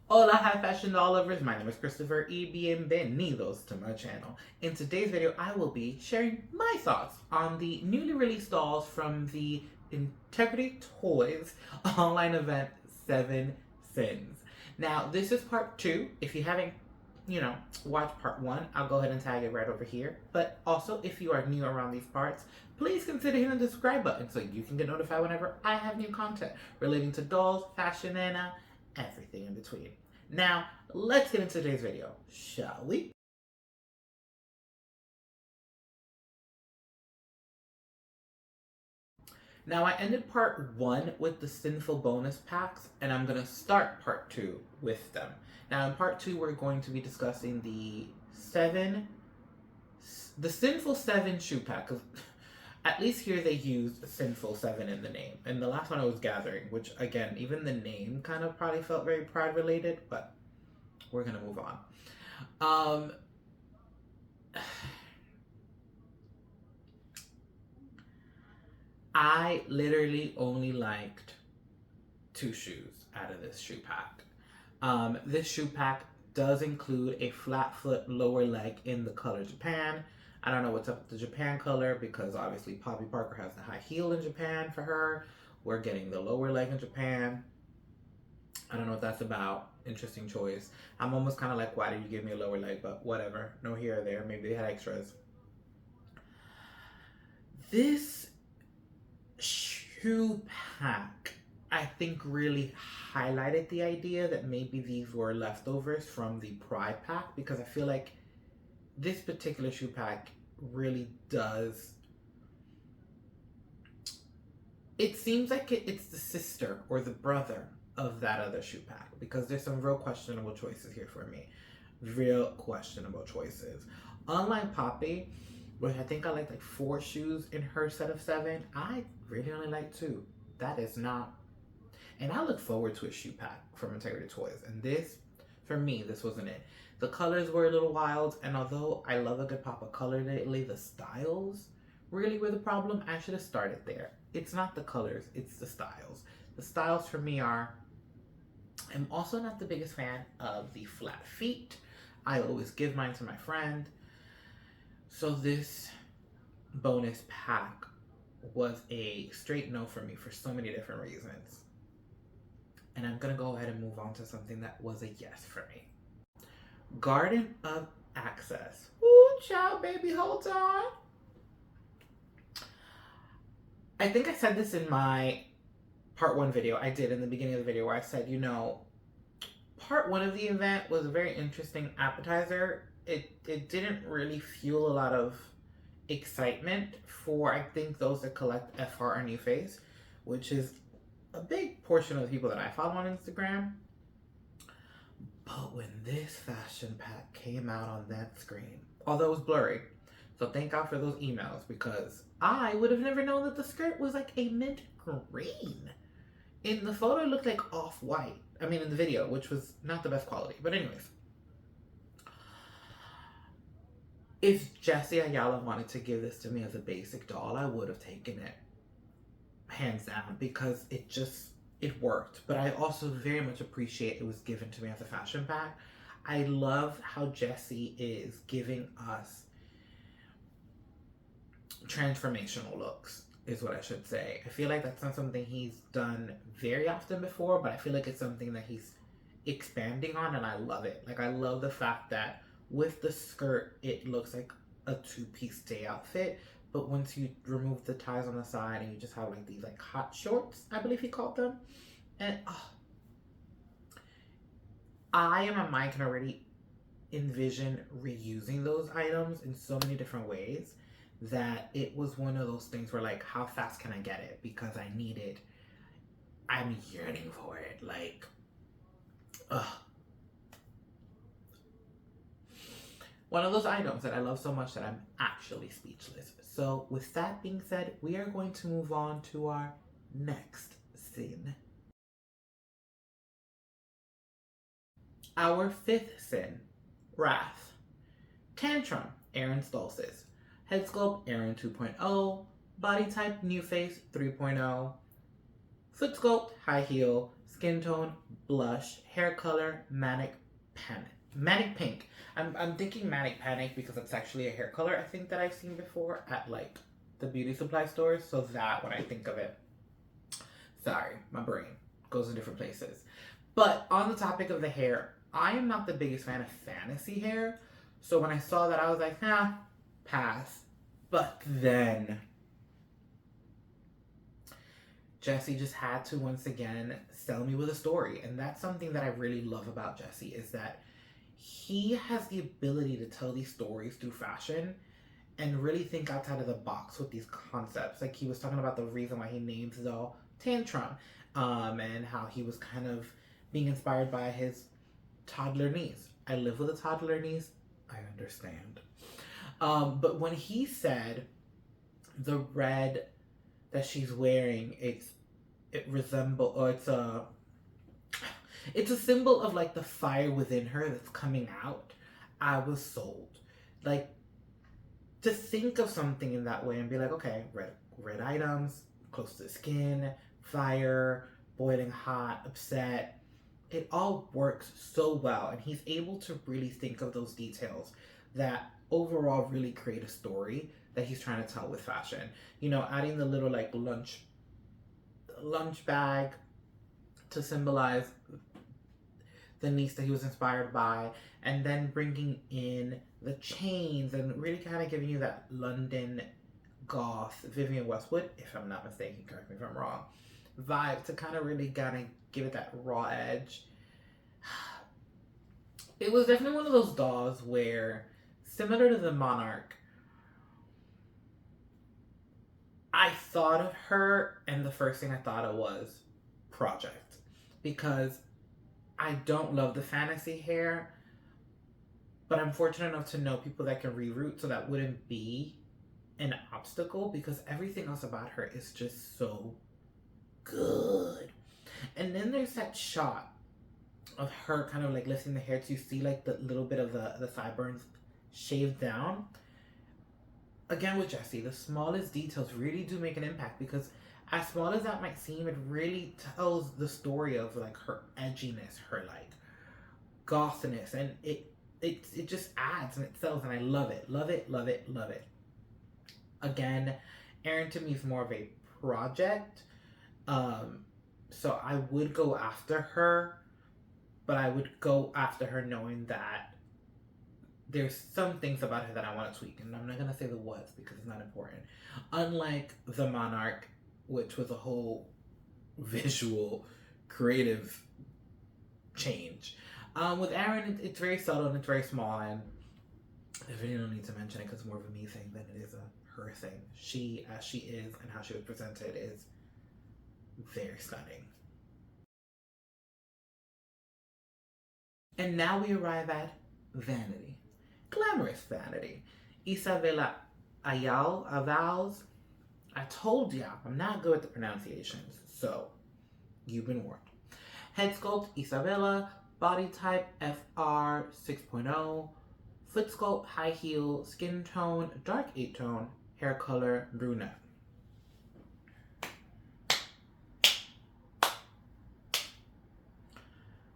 Hola, high fashion doll lovers. My name is Christopher y bienvenidos to my channel. In today's video, I will be sharing my thoughts on the newly released dolls from the Integrity Toys online event 7 Sins. Now, this is part 2. If you haven't, watched part 1, I'll go ahead and tag it right over here. But also, if you are new around these parts, please consider hitting the subscribe button so you can get notified whenever I have new content relating to dolls, fashion, and everything in between. Now, let's get into today's video, shall we? Now, I ended part 1 with the sinful bonus packs, and I'm going to start part 2 with them. Now, in part 2, we're going to be discussing the sinful 7 shoe pack. At least here they used sinful 7 in the name. And the last one I was gathering, which again, even the name kind of probably felt very pride related, but we're going to move on. I literally only liked 2 shoes out of this shoe pack. This shoe pack does include a flat foot lower leg in the color Japan. I don't know what's up with the Japan color because obviously Poppy Parker has the high heel in Japan for her. We're getting the lower leg in Japan. I don't know what that's about. Interesting choice. I'm almost kind of like, why did you give me a lower leg? But whatever. No here or there. Maybe they had extras. This shoe pack, I think, really highlighted the idea that maybe these were leftovers from the Pride pack, because I feel like this particular shoe pack really does. It seems like it's the sister or the brother of that other shoe pack, because there's some real questionable choices here for me. Real questionable choices. Unlike Poppy, which I think I like 4 shoes in her set of 7, I really only like 2. That is not. And I look forward to a shoe pack from Integrity Toys. And this, for me, this wasn't it. The colors were a little wild, and although I love a good pop of color lately, the styles really were the problem. I should have started there. It's not the colors, it's the styles. The styles for me are, I'm also not the biggest fan of the flat feet. I always give mine to my friend. So this bonus pack was a straight no for me for so many different reasons. And I'm gonna go ahead and move on to something that was a yes for me. Garden of Access. Ooh, child, baby, hold on. I think I said this in my part 1 video. I did in the beginning of the video where I said, part 1 of the event was a very interesting appetizer. It didn't really fuel a lot of excitement for, I think, those that collect FR or New Face, which is a big portion of the people that I follow on Instagram. But when this fashion pack came out on that screen, although it was blurry, so thank God for those emails, because I would have never known that the skirt was like a mint green. In the photo, it looked like off-white. I mean, in the video, which was not the best quality. But anyways, if Jessie Ayala wanted to give this to me as a basic doll, I would have taken it. Hands down, because it worked. But I also very much appreciate it was given to me as a fashion pack. I love how Jessie is giving us transformational looks, is what I should say. I feel like that's not something he's done very often before, but I feel like it's something that he's expanding on, and I love it. Like, I love the fact that with the skirt, it looks like a 2-piece day outfit, but once you remove the ties on the side and you just have these hot shorts, I believe he called them, and I and my mind can already envision reusing those items in so many different ways that it was one of those things where, how fast can I get it? Because I need it. I'm yearning for it. One of those items that I love so much that I'm actually speechless. So with that being said, we are going to move on to our next sin. Our 5th sin, Wrath. Tantrum, Aaron's Dulcis. Head sculpt, Aaron 2.0. Body type, New Face 3.0. Foot sculpt, high heel, skin tone, blush, hair color, manic pink. I'm thinking manic panic because it's actually a hair color I think that I've seen before at like the beauty supply stores. So that when I think of it, sorry, my brain goes in different places. But on the topic of the hair, I am not the biggest fan of fantasy hair. So when I saw that, I was like, pass. But then Jesse just had to once again sell me with a story. And that's something that I really love about Jesse is that he has the ability to tell these stories through fashion and really think outside of the box with these concepts. Like he was talking about the reason why he named his doll Tantrum, and how he was kind of being inspired by his toddler niece. I live with a toddler niece. I understand. But when he said the red that she's wearing, it's a symbol of like the fire within her that's coming out. I was sold. Like to think of something in that way and be like, okay, red items, close to the skin, fire, boiling hot, upset. It all works so well, and he's able to really think of those details that overall really create a story that he's trying to tell with fashion. You know, adding the little like lunch bag to symbolize the niece that he was inspired by, and then bringing in the chains and really kind of giving you that London goth Vivienne Westwood, if I'm not mistaken, correct me if I'm wrong, vibe to kind of really kind of give it that raw edge. It was definitely one of those dolls where, similar to the Monarch, I thought of her and the first thing I thought of was Project, because I don't love the fantasy hair, but I'm fortunate enough to know people that can reroute, so that wouldn't be an obstacle because everything else about her is just so good. And then there's that shot of her kind of like lifting the hair, so you see like the little bit of the sideburns shaved down. Again with Jessie, the smallest details really do make an impact, because as small as that might seem, it really tells the story of like her edginess, her like gothiness, and it just adds and it sells, and I love it, love it, love it, love it. Again, Erin to me is more of a project, so I would go after her, but I would go after her knowing that there's some things about her that I want to tweak, and I'm not gonna say the what's because it's not important. Unlike the Monarch, which was a whole visual, creative change. With Erin, it's very subtle and it's very small, and I really don't need to mention it because it's more of a me thing than it is a her thing. She, as she is, and how she was presented, is very stunning. And now we arrive at Vanity. Glamorous Vanity. Isabella Ayal avows, I told ya, I'm not good at the pronunciations, so you've been warned. Head sculpt, Isabella. Body type, FR 6.0. Foot sculpt, high heel. Skin tone, dark 8 tone. Hair color, brunette.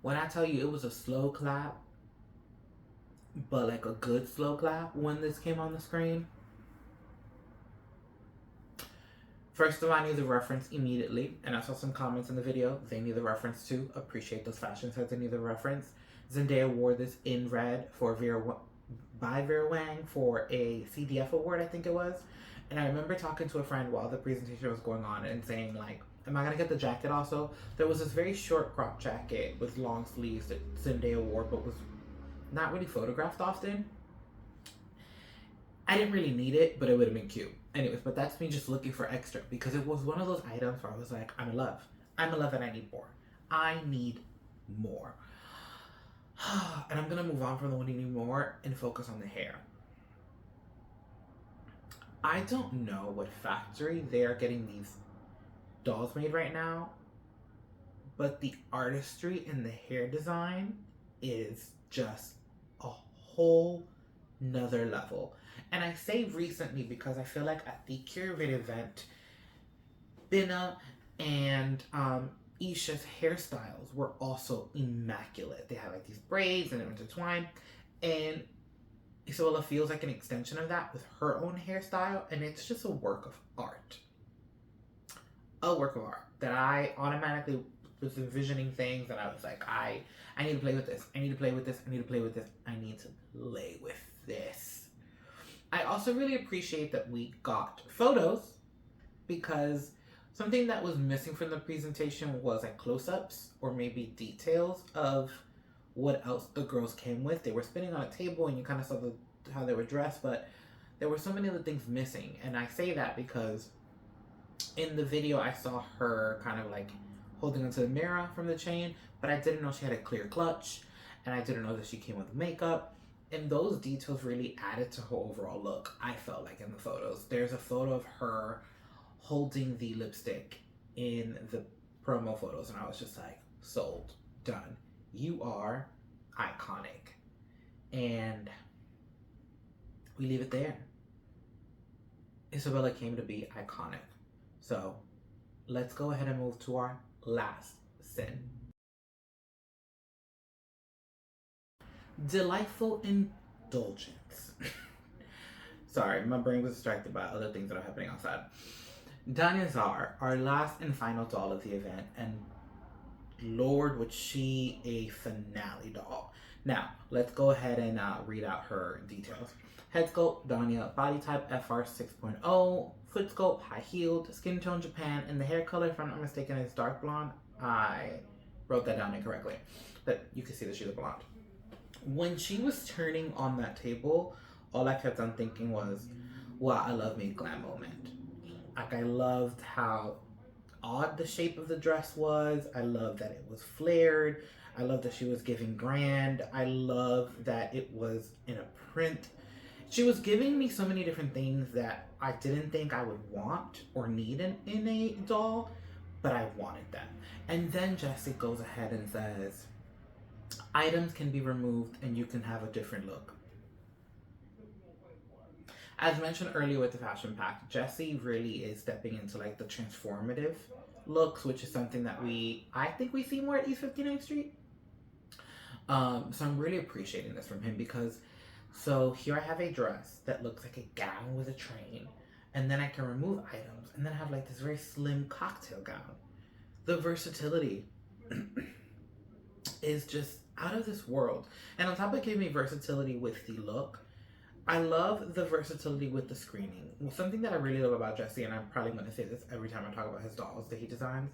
When I tell you it was a slow clap, but like a good slow clap when this came on the screen. First of all, I knew the reference immediately, and I saw some comments in the video. They knew the reference too. Appreciate those fashion sets. They knew the reference. Zendaya wore this in red by Vera Wang for a CDF award, I think it was. And I remember talking to a friend while the presentation was going on and saying like, am I gonna get the jacket also? There was this very short crop jacket with long sleeves that Zendaya wore, but was not really photographed often. I didn't really need it, but it would have been cute. Anyways, but that's me just looking for extra, because it was one of those items where I was like, I'm in love. I'm in love and I need more. I need more. And I'm gonna move on from the one you need more and focus on the hair. I don't know what factory they are getting these dolls made right now, but the artistry in the hair design is just a whole nother level. And I say recently because I feel like at the Curate event, Binna And Isha's hairstyles were also immaculate. They had like these braids and intertwined, and Isabella feels like an extension of that with her own hairstyle, and it's just a work of art. A work of art that I automatically was envisioning things, and I was like, I need to play with this. I need to play with this. I need to play with this. I need to play with this. I also really appreciate that we got photos, because something that was missing from the presentation was like close-ups or maybe details of what else the girls came with. They were spinning on a table and you kind of saw how they were dressed, but there were so many other things missing. And I say that because in the video I saw her kind of like holding onto the mirror from the chain, but I didn't know she had a clear clutch, and I didn't know that she came with makeup. And those details really added to her overall look, I felt like, in the photos. There's a photo of her holding the lipstick in the promo photos, and I was just like, sold, done. You are iconic. And we leave it there. Isabella came to be iconic. So let's go ahead and move to our last sin. Delightful indulgence. Sorry, my brain was distracted by other things that are happening outside. Danazar, our last and final doll of the event, and Lord, was she a finale doll. Now, let's go ahead and read out her details. Head sculpt, Danya, body type FR 6.0, foot sculpt, high heeled, skin tone Japan, and the hair color, if I'm not mistaken, is dark blonde. I wrote that down incorrectly, but you can see that she's a blonde. When she was turning on that table, all I kept on thinking was, wow, I love me a glam moment. Like, I loved how odd the shape of the dress was. I loved that it was flared. I loved that she was giving grand. I loved that it was in a print. She was giving me so many different things that I didn't think I would want or need in a doll, but I wanted them. And then Jessie goes ahead and says, items can be removed and you can have a different look. As mentioned earlier with the fashion pack, Jessie really is stepping into like the transformative looks, which is something that I think we see more at East 59th Street. So I'm really appreciating this from him, because so here I have a dress that looks like a gown with a train, and then I can remove items, and then I have like this very slim cocktail gown. The versatility is just out of this world. And on top of giving me versatility with the look, I love the versatility with the screening. Well, something that I really love about Jessie, and I'm probably going to say this every time I talk about his dolls that he designs,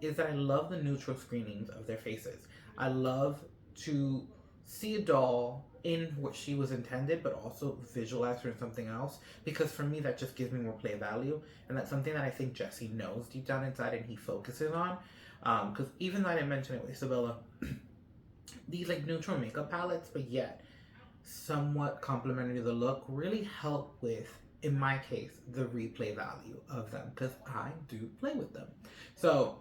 is that I love the neutral screenings of their faces. I love to see a doll in what she was intended, but also visualize her in something else, because for me that just gives me more play value, and that's something that I think Jessie knows deep down inside and he focuses on. Because even though I didn't mention it with Isabella, these like neutral makeup palettes, but yet somewhat complementary to the look, really help with, in my case, the replay value of them, because I do play with them. So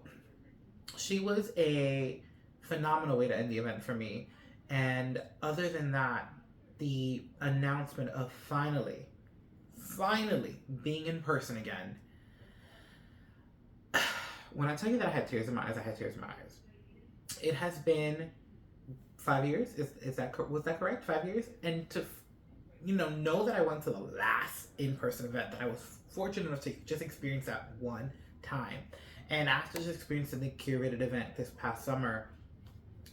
she was a phenomenal way to end the event for me. And other than that, the announcement of finally being in person again. When I tell you that I had tears in my eyes, I had tears in my eyes. It has been 5 years. Was that correct? 5 years? And to know that I went to the last in-person event, that I was fortunate enough to just experience that one time. And after just experiencing the curated event this past summer,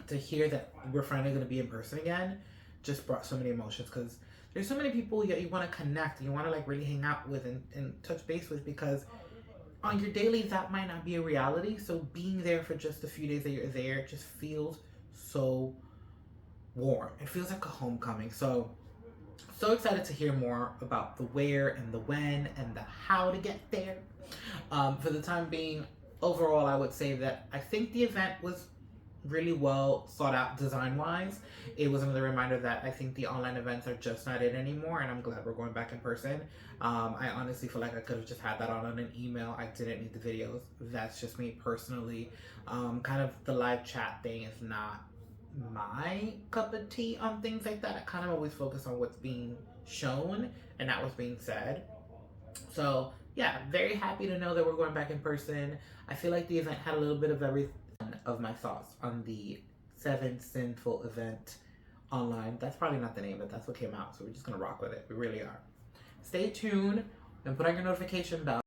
to hear that we're finally going to be in person again just brought so many emotions, because there's so many people you want to connect and you want to like really hang out with and touch base with, because on your dailies that might not be a reality. So being there for just the few days that you're there just feels so warm. It feels like a homecoming. So excited to hear more about the where and the when and the how to get there. For the time being, overall, I would say that I think the event was really well thought out design wise. It was another reminder that I think the online events are just not it anymore, and I'm glad we're going back in person. I honestly feel like I could have just had that on an email. I didn't need the videos. That's just me personally. Kind of the live chat thing is not my cup of tea on things like that. I kind of always focus on what's being shown and not what's being said. So yeah, yeah, very happy to know that we're going back in person. I feel like the event had a little bit of every of my thoughts on the Seven Sinful event online. That's probably not the name, but that's what came out. So we're just gonna rock with it. We really are. Stay tuned and put on your notification bell